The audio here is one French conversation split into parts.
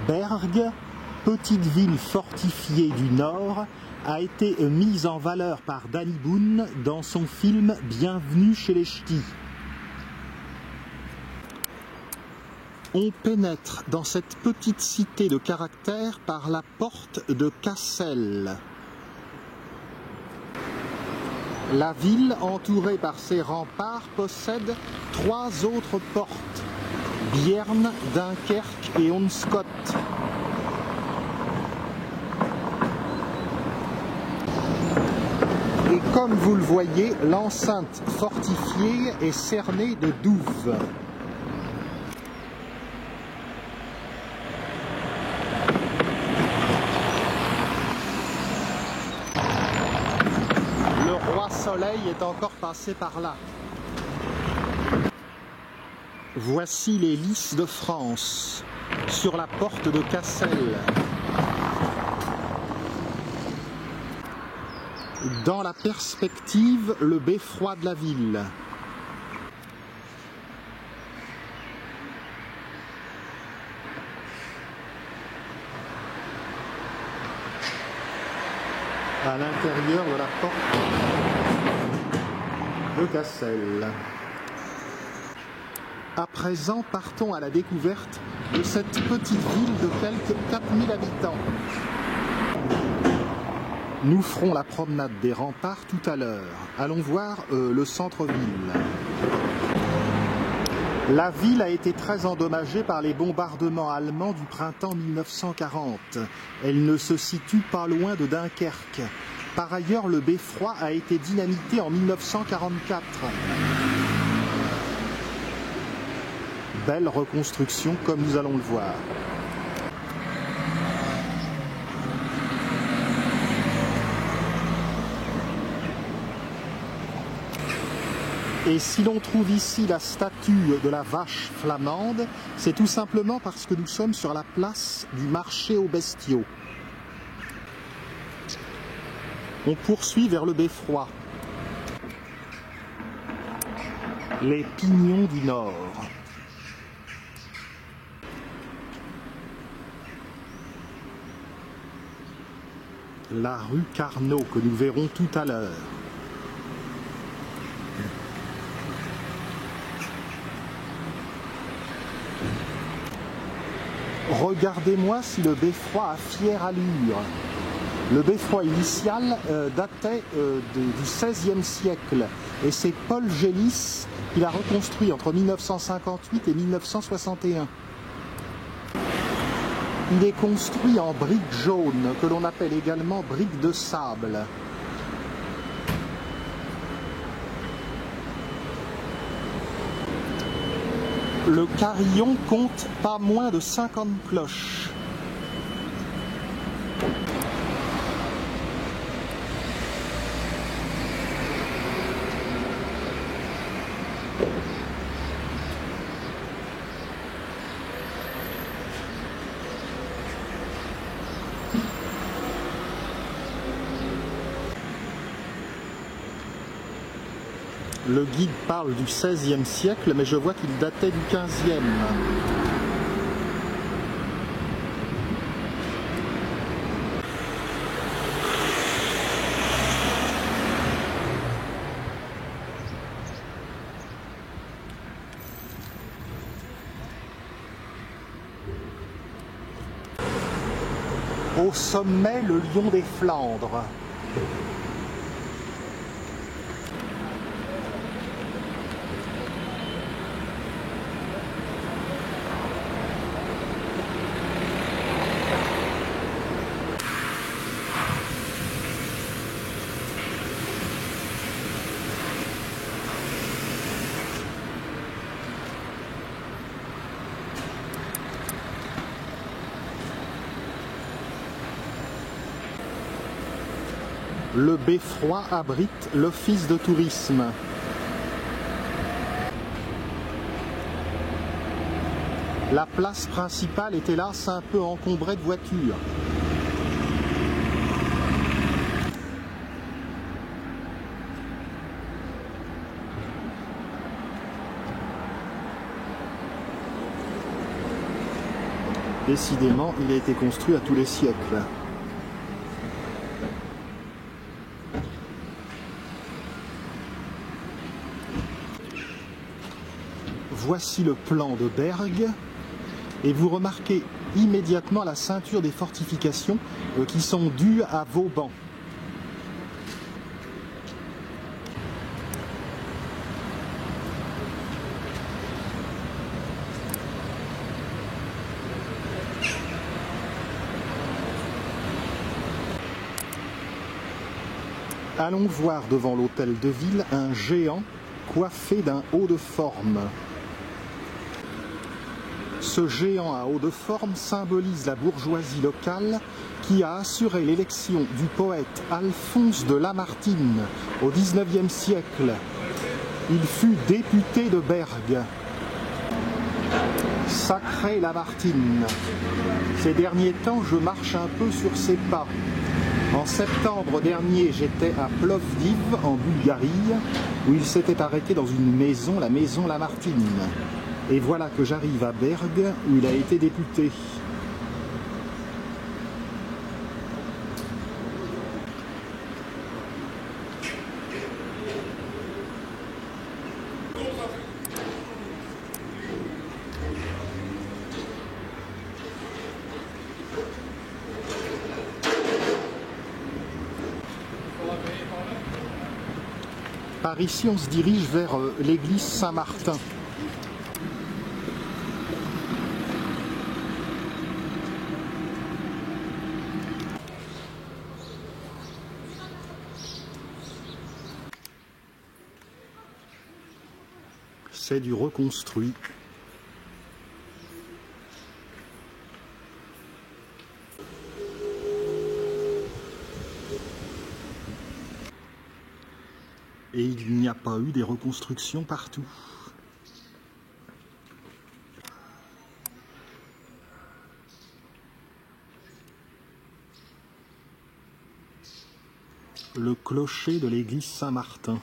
Bergues, petite ville fortifiée du Nord, a été mise en valeur par Danny Boone dans son film Bienvenue chez les Ch'tis. On pénètre dans cette petite cité de caractère par la porte de Cassel. La ville, entourée par ses remparts, possède 3 autres portes: Bierne, Dunkerque et Onskot. Et comme vous le voyez, l'enceinte fortifiée est cernée de douves. Le roi Soleil est encore passé par là. Voici les lys de France, sur la porte de Cassel. Dans la perspective, le beffroi de la ville. À l'intérieur de la porte de Cassel. À présent, partons à la découverte de cette petite ville de quelques 4000 habitants. Nous ferons la promenade des remparts tout à l'heure. Allons voir le centre-ville. La ville a été très endommagée par les bombardements allemands du printemps 1940. Elle ne se situe pas loin de Dunkerque. Par ailleurs, le beffroi a été dynamité en 1944. Belle reconstruction, comme nous allons le voir. Et si l'on trouve ici la statue de la vache flamande, c'est tout simplement parce que nous sommes sur la place du marché aux bestiaux. On poursuit vers le beffroi. Les pignons du Nord. La rue Carnot, que nous verrons tout à l'heure. Regardez-moi si le beffroi a fière allure. Le beffroi initial datait du XVIe siècle et c'est Paul Gélis qui l'a reconstruit entre 1958 et 1961. Il est construit en briques jaunes, que l'on appelle également briques de sable. Le carillon compte pas moins de 50 cloches. Le guide parle du XVIe siècle, mais je vois qu'il datait du XVe. Au sommet, le lion des Flandres. Le beffroi abrite l'office de tourisme. La place principale est hélas un peu encombrée de voitures. Décidément, il a été construit à tous les siècles. Voici le plan de Bergues, et vous remarquez immédiatement la ceinture des fortifications qui sont dues à Vauban. Allons voir devant l'hôtel de ville un géant coiffé d'un haut de forme. Ce géant à haut de forme symbolise la bourgeoisie locale qui a assuré l'élection du poète Alphonse de Lamartine au XIXe siècle. Il fut député de Bergues. Sacré Lamartine. Ces derniers temps, je marche un peu sur ses pas. En septembre dernier, j'étais à Plovdiv, en Bulgarie, où il s'était arrêté dans une maison, la maison Lamartine. Et voilà que j'arrive à Bergues, où il a été député. Par ici, on se dirige vers l'église Saint-Martin. C'est du reconstruit. Et il n'y a pas eu des reconstructions partout. Le clocher de l'église Saint-Martin.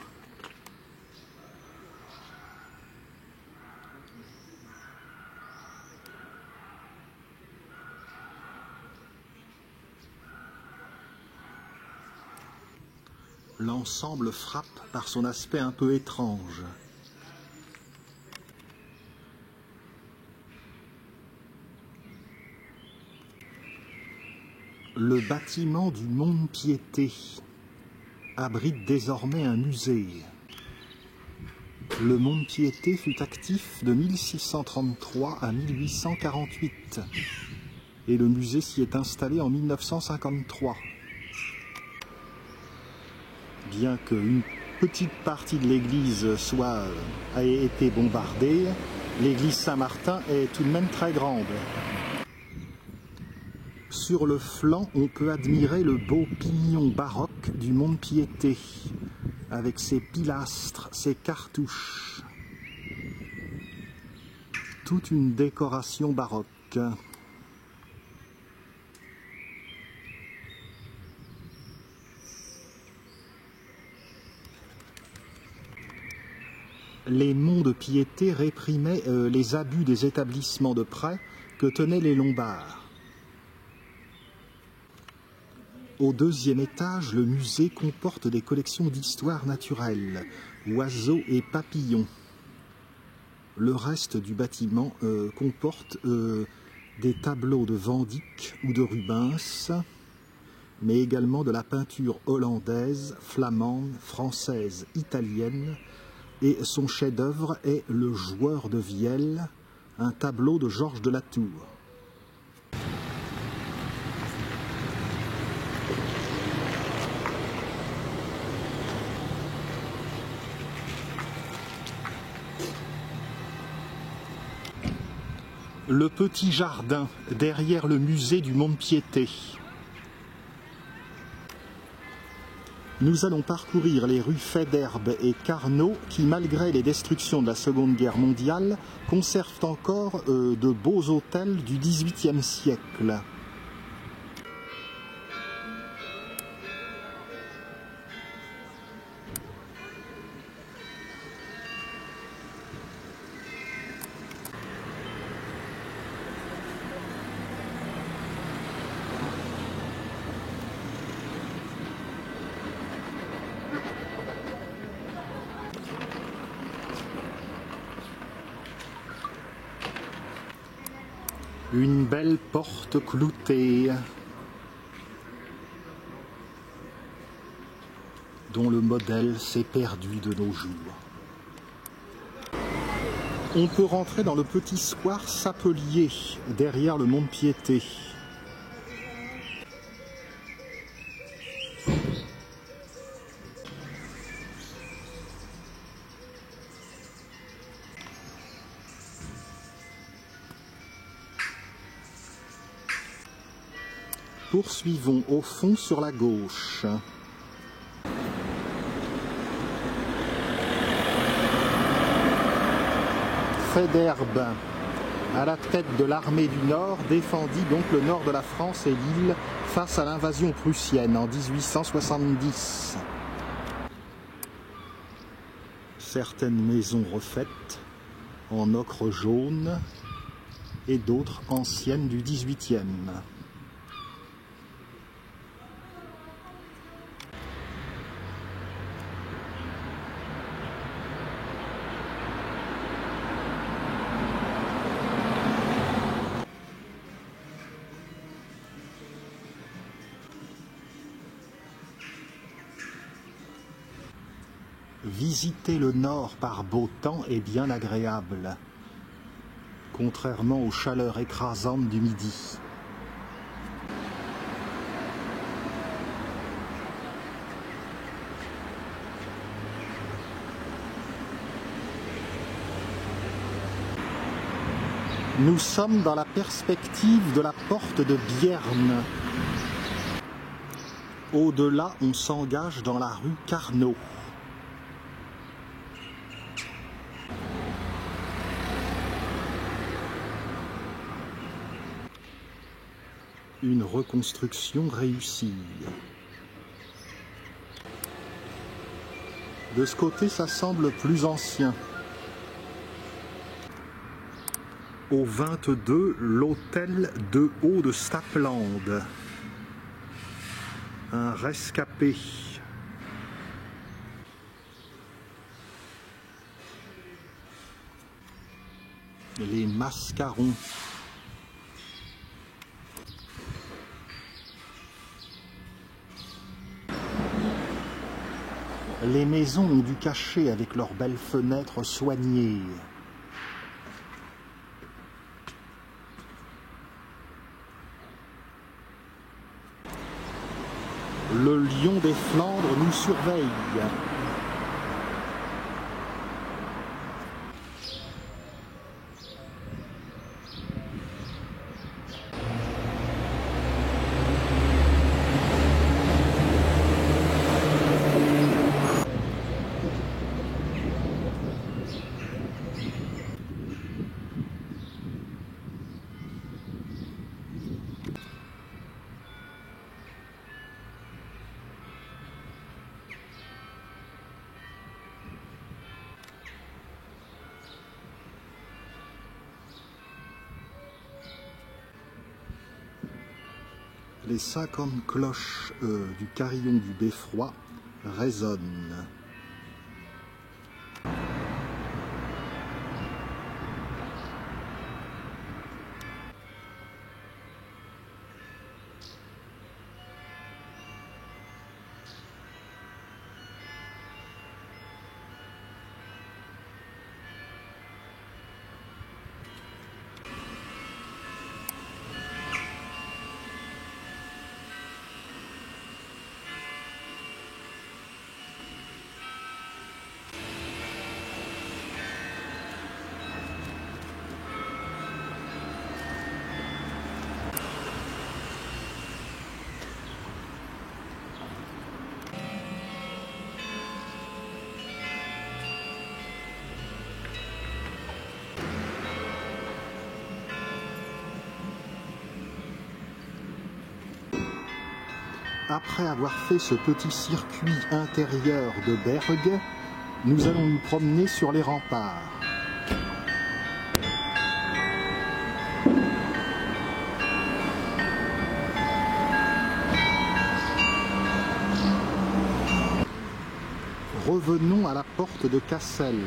L'ensemble frappe par son aspect un peu étrange. Le bâtiment du Mont-de-Piété abrite désormais un musée. Le Mont-de-Piété fut actif de 1633 à 1848 et le musée s'y est installé en 1953. Bien qu'une petite partie de l'église ait été bombardée, l'église Saint-Martin est tout de même très grande. Sur le flanc, on peut admirer le beau pignon baroque du Mont-de-Piété, avec ses pilastres, ses cartouches. Toute une décoration baroque. Les Monts-de-Piété réprimaient les abus des établissements de prêt que tenaient les Lombards. Au deuxième étage, le musée comporte des collections d'histoire naturelle, oiseaux et papillons. Le reste du bâtiment comporte des tableaux de Van Dyck ou de Rubens, mais également de la peinture hollandaise, flamande, française, italienne, et son chef-d'œuvre est Le Joueur de Vielle, un tableau de Georges de la Tour. Le petit jardin derrière le musée du Mont-de-Piété. Nous allons parcourir les rues Faidherbe et Carnot qui, malgré les destructions de la Seconde Guerre mondiale, conservent encore de beaux hôtels du XVIIIe siècle. Une belle porte cloutée, dont le modèle s'est perdu de nos jours. On peut rentrer dans le petit square Sapelier, derrière le Mont-de-Piété. Poursuivons au fond sur la gauche. Faidherbe, à la tête de l'armée du Nord, défendit donc le nord de la France et l'île face à l'invasion prussienne en 1870. Certaines maisons refaites en ocre jaune et d'autres anciennes du XVIIIe. Visiter le nord par beau temps est bien agréable, contrairement aux chaleurs écrasantes du midi. Nous sommes dans la perspective de la porte de Bierne. Au-delà, on s'engage dans la rue Carnot. Une reconstruction réussie. De ce côté, ça semble plus ancien. Au 22, l'hôtel de Haut de Stapland. Un rescapé. Les Mascarons. Les maisons ont du cachet avec leurs belles fenêtres soignées. Le lion des Flandres nous surveille. Les 50 cloches du carillon du Beffroi résonnent. Après avoir fait ce petit circuit intérieur de Bergues, nous allons nous promener sur les remparts. Revenons à la porte de Cassel.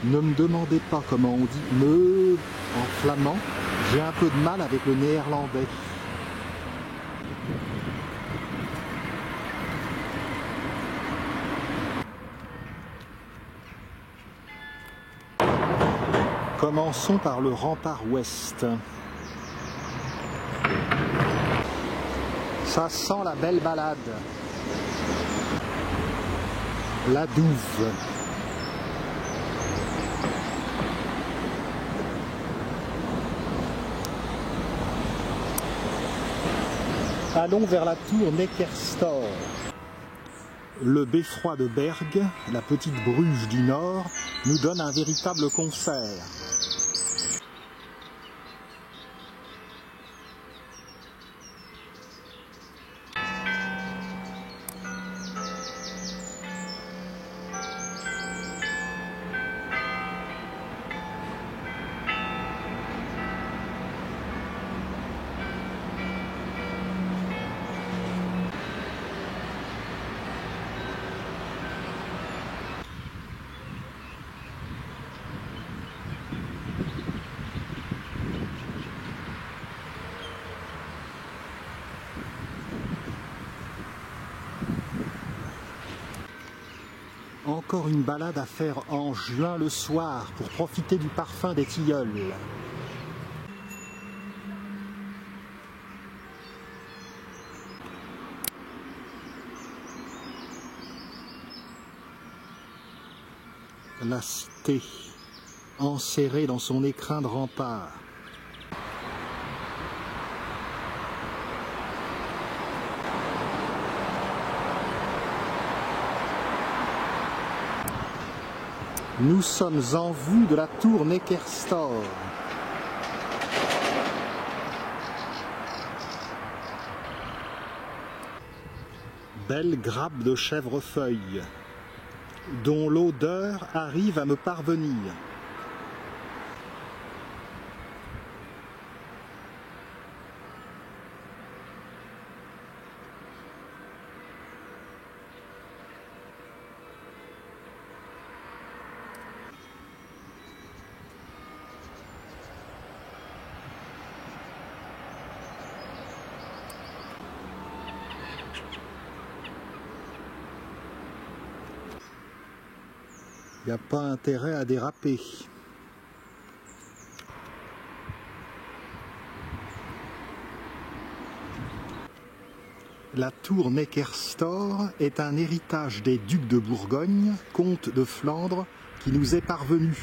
Ne me demandez pas comment on dit me en flamand, j'ai un peu de mal avec le néerlandais. Commençons par le rempart ouest. Ça sent la belle balade. La Douve. Allons vers la tour Neckerstor. Le beffroi de Berg, la petite Bruges du Nord, nous donne un véritable concert. Encore une balade à faire en juin le soir pour profiter du parfum des tilleuls. La cité, enserrée dans son écrin de rempart. Nous sommes en vue de la tour Neckerstor. Belle grappe de chèvrefeuille, dont l'odeur arrive à me parvenir. Il n'y a pas intérêt à déraper. La tour Neckerstor est un héritage des ducs de Bourgogne, comtes de Flandre, qui nous est parvenu.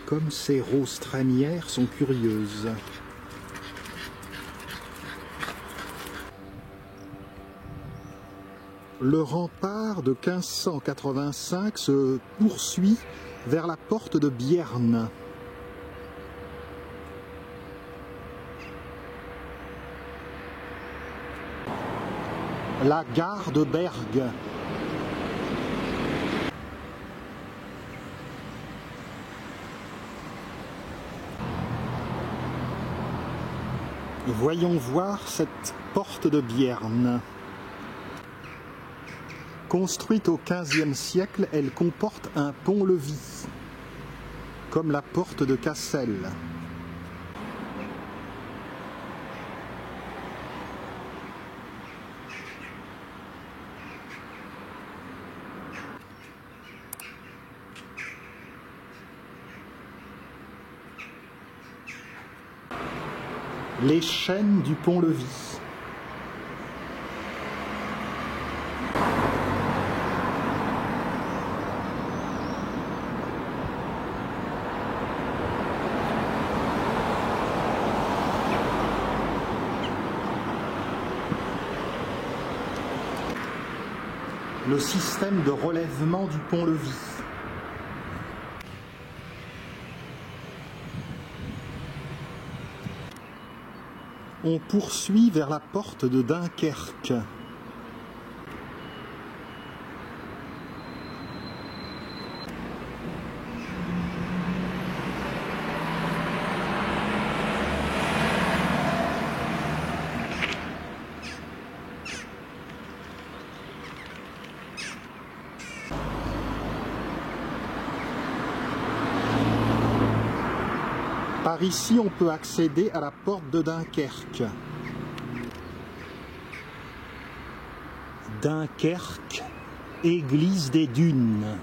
Comme ces roses trémières sont curieuses. Le rempart de 1585 se poursuit vers la porte de Bierne. La gare de Berg. Voyons voir cette porte de Bierne. Construite au XVe siècle, elle comporte un pont-levis, comme la porte de Cassel. Les chaînes du pont-levis. Le système de relèvement du pont-levis. On poursuit vers la porte de Dunkerque. Par ici, on peut accéder à la porte de Dunkerque. Dunkerque, église des Dunes.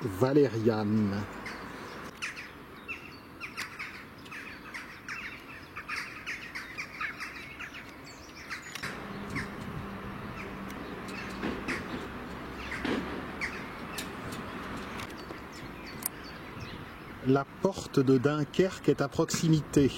Valériane. La porte de Dunkerque est à proximité.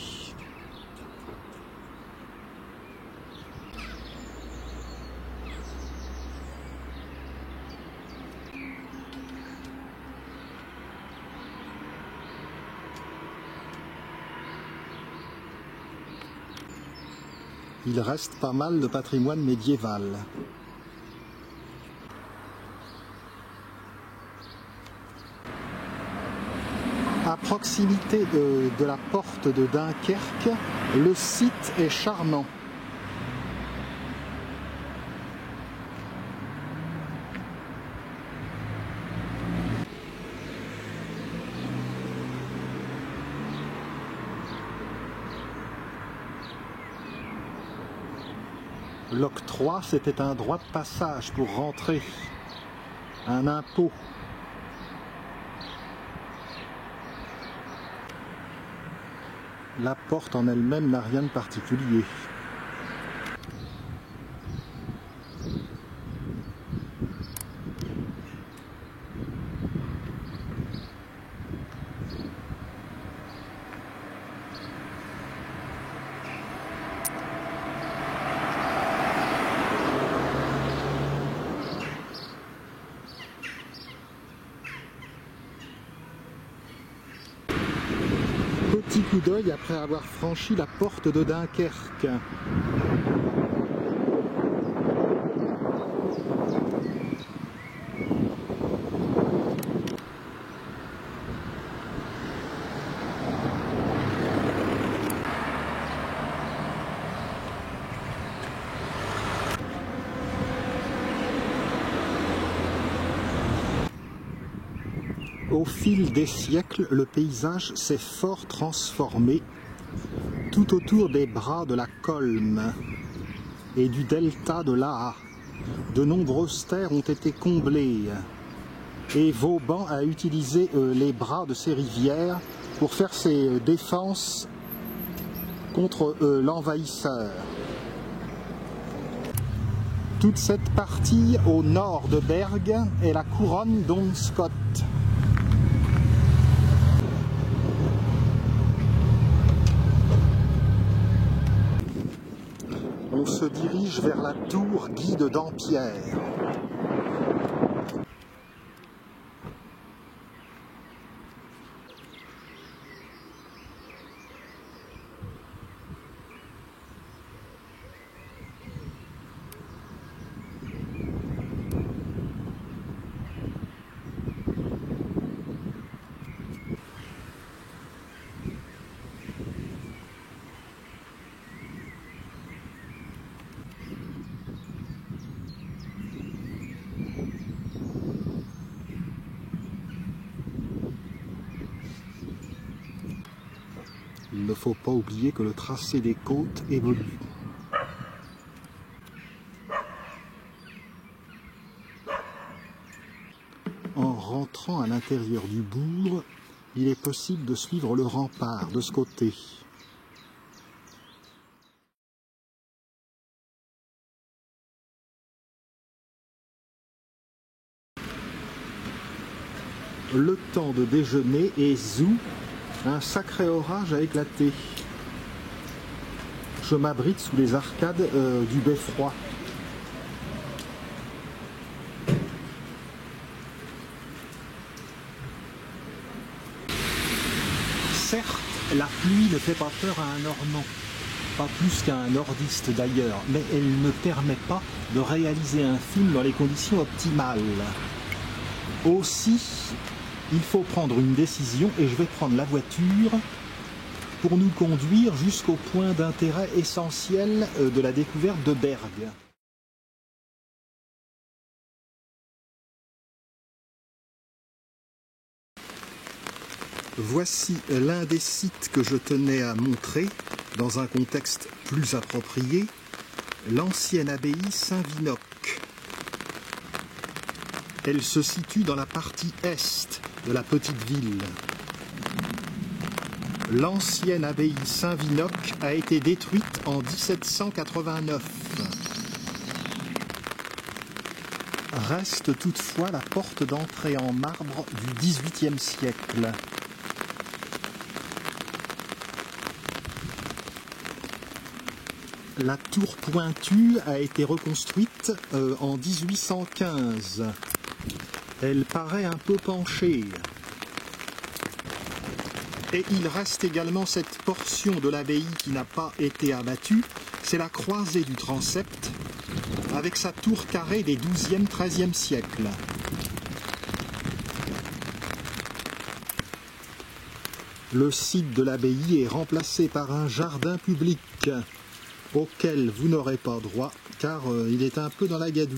Il reste pas mal de patrimoine médiéval. À proximité de la porte de Dunkerque, le site est charmant. L'octroi, c'était un droit de passage pour rentrer, un impôt. La porte en elle-même n'a rien de particulier. Petit coup d'œil après avoir franchi la porte de Dunkerque. Au fil des siècles, le paysage s'est fort transformé tout autour des bras de la Colme et du delta de l'Aa. De nombreuses terres ont été comblées et Vauban a utilisé les bras de ces rivières pour faire ses défenses contre l'envahisseur. Toute cette partie au nord de Bergue est la couronne d'Onscott. On se dirige vers la tour Guy de Dampierre. Il ne faut pas oublier que le tracé des côtes évolue. En rentrant à l'intérieur du bourg, il est possible de suivre le rempart de ce côté. Le temps de déjeuner et zou, un sacré orage a éclaté. Je m'abrite sous les arcades du beffroi. Certes, la pluie ne fait pas peur à un Normand, pas plus qu'à un nordiste d'ailleurs, mais elle ne permet pas de réaliser un film dans les conditions optimales. Aussi, il faut prendre une décision et je vais prendre la voiture pour nous conduire jusqu'au point d'intérêt essentiel de la découverte de Berg. Voici l'un des sites que je tenais à montrer dans un contexte plus approprié, l'ancienne abbaye Saint-Vinoc. Elle se situe dans la partie est de la petite ville. L'ancienne abbaye Saint-Vinoc a été détruite en 1789. Reste toutefois la porte d'entrée en marbre du XVIIIe siècle. La tour pointue a été reconstruite en 1815. Elle paraît un peu penchée. Et il reste également cette portion de l'abbaye qui n'a pas été abattue, c'est la croisée du transept, avec sa tour carrée des XIIe, XIIIe siècles. Le site de l'abbaye est remplacé par un jardin public, auquel vous n'aurez pas droit, car il est un peu dans la gadoue.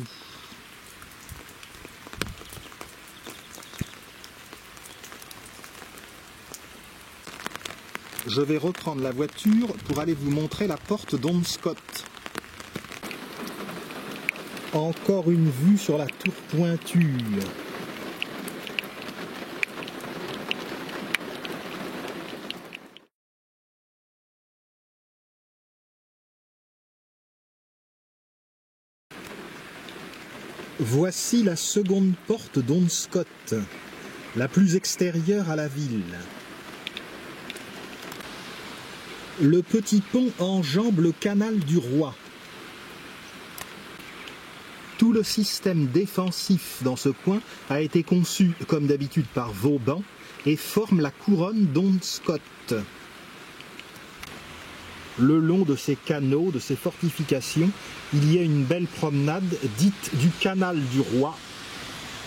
Je vais reprendre la voiture pour aller vous montrer la porte d'Onscott. Encore une vue sur la tour pointue. Voici la seconde porte d'Onscott, la plus extérieure à la ville. Le petit pont enjambe le canal du Roi. Tout le système défensif dans ce coin a été conçu, comme d'habitude, par Vauban et forme la couronne d'Onscott. Le long de ces canaux, de ces fortifications, il y a une belle promenade dite du canal du Roi.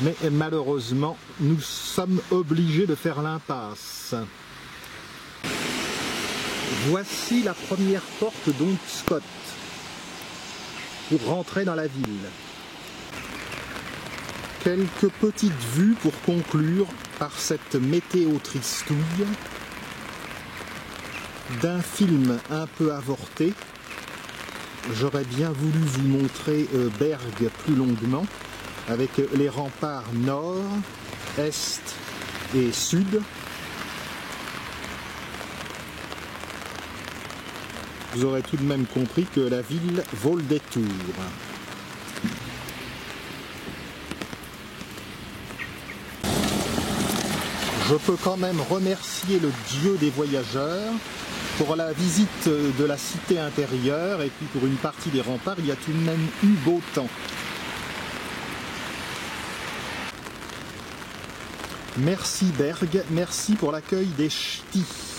Mais malheureusement, nous sommes obligés de faire l'impasse. Voici la première porte d'Onscott pour rentrer dans la ville. Quelques petites vues pour conclure par cette météo tristouille d'un film un peu avorté. J'aurais bien voulu vous montrer Berg plus longuement, avec les remparts nord, est et sud. Vous aurez tout de même compris que la ville vaut le détour. Je peux quand même remercier le Dieu des voyageurs pour la visite de la cité intérieure et puis pour une partie des remparts, il y a tout de même eu beau temps. Merci Berg, merci pour l'accueil des ch'tis.